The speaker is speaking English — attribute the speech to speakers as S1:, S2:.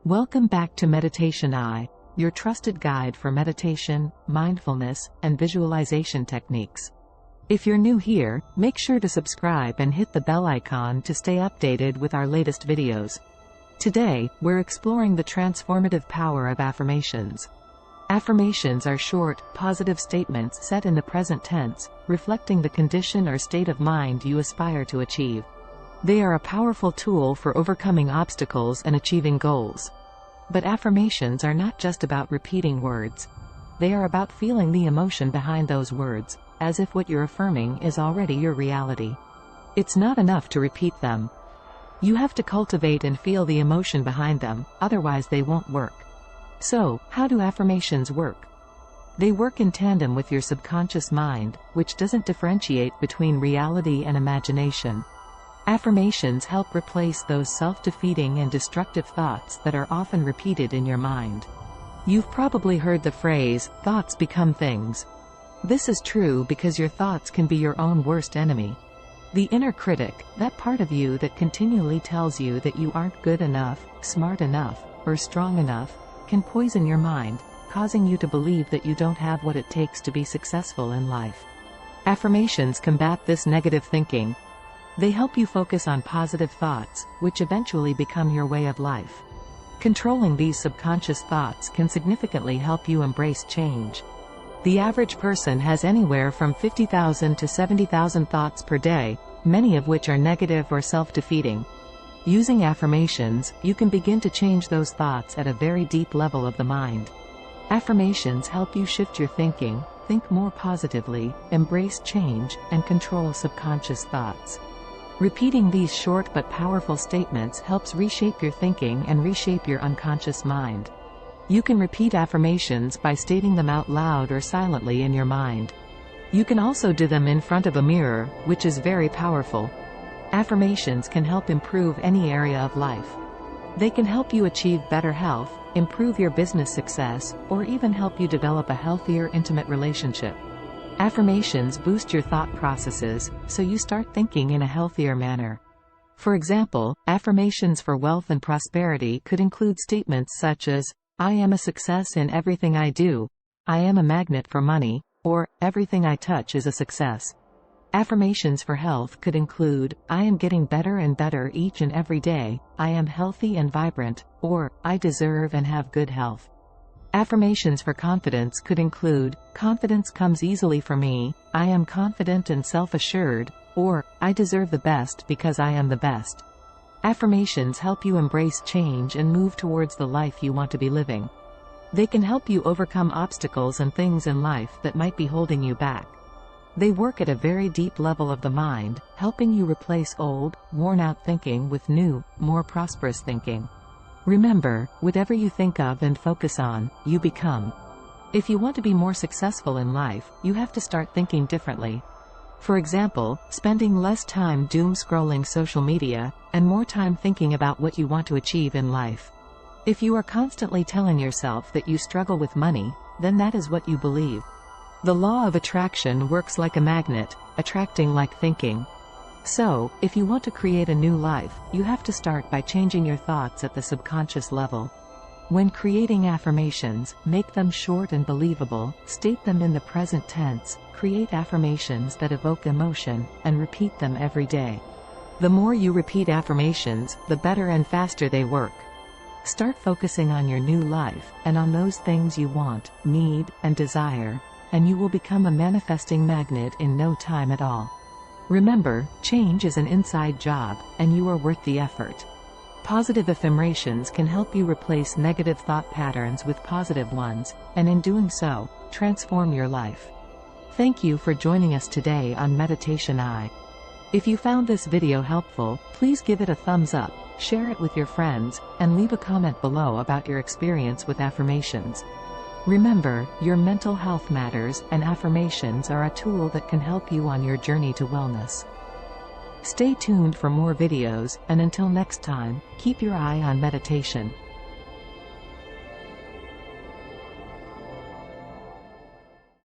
S1: Welcome back to Meditation Eye, your trusted guide for meditation, mindfulness, and visualization techniques. If you're new here, make sure to subscribe and hit the bell icon to stay updated with our latest videos. Today, we're exploring the transformative power of affirmations. Affirmations are short, positive statements set in the present tense, reflecting the condition or state of mind you aspire to achieve. They are a powerful tool for overcoming obstacles and achieving goals. But affirmations are not just about repeating words. They are about feeling the emotion behind those words, as if what you're affirming is already your reality. It's not enough to repeat them. You have to cultivate and feel the emotion behind them, otherwise they won't work. So, how do affirmations work? They work in tandem with your subconscious mind, which doesn't differentiate between reality and imagination. Affirmations help replace those self-defeating and destructive thoughts that are often repeated in your mind. You've probably heard the phrase, "thoughts become things." This is true because your thoughts can be your own worst enemy. The inner critic, that part of you that continually tells you that you aren't good enough, smart enough, or strong enough, can poison your mind, causing you to believe that you don't have what it takes to be successful in life. Affirmations combat this negative thinking. They help you focus on positive thoughts, which eventually become your way of life. Controlling these subconscious thoughts can significantly help you embrace change. The average person has anywhere from 50,000 to 70,000 thoughts per day, many of which are negative or self-defeating. Using affirmations, you can begin to change those thoughts at a very deep level of the mind. Affirmations help you shift your thinking, think more positively, embrace change, and control subconscious thoughts. Repeating these short but powerful statements helps reshape your thinking and reshape your unconscious mind. You can repeat affirmations by stating them out loud or silently in your mind. You can also do them in front of a mirror, which is very powerful. Affirmations can help improve any area of life. They can help you achieve better health, improve your business success, or even help you develop a healthier intimate relationship. Affirmations boost your thought processes, so you start thinking in a healthier manner. For example, affirmations for wealth and prosperity could include statements such as, "I am a success in everything I do," "I am a magnet for money," or, "Everything I touch is a success." Affirmations for health could include, "I am getting better and better each and every day," "I am healthy and vibrant," or, "I deserve and have good health." Affirmations for confidence could include, "Confidence comes easily for me," "I am confident and self-assured," or, "I deserve the best because I am the best." Affirmations help you embrace change and move towards the life you want to be living. They can help you overcome obstacles and things in life that might be holding you back. They work at a very deep level of the mind, helping you replace old, worn-out thinking with new, more prosperous thinking. Remember, whatever you think of and focus on, you become. If you want to be more successful in life, you have to start thinking differently. For example, spending less time doom-scrolling social media, and more time thinking about what you want to achieve in life. If you are constantly telling yourself that you struggle with money, then that is what you believe. The law of attraction works like a magnet, attracting like thinking. So, if you want to create a new life, you have to start by changing your thoughts at the subconscious level. When creating affirmations, make them short and believable, state them in the present tense, create affirmations that evoke emotion, and repeat them every day. The more you repeat affirmations, the better and faster they work. Start focusing on your new life, and on those things you want, need, and desire, and you will become a manifesting magnet in no time at all. Remember, change is an inside job, and you are worth the effort. Positive affirmations can help you replace negative thought patterns with positive ones, and in doing so, transform your life. Thank you for joining us today on Meditation Eye. If you found this video helpful, please give it a thumbs up, share it with your friends, and leave a comment below about your experience with affirmations. Remember, your mental health matters, and affirmations are a tool that can help you on your journey to wellness. Stay tuned for more videos, and until next time, keep your eye on meditation.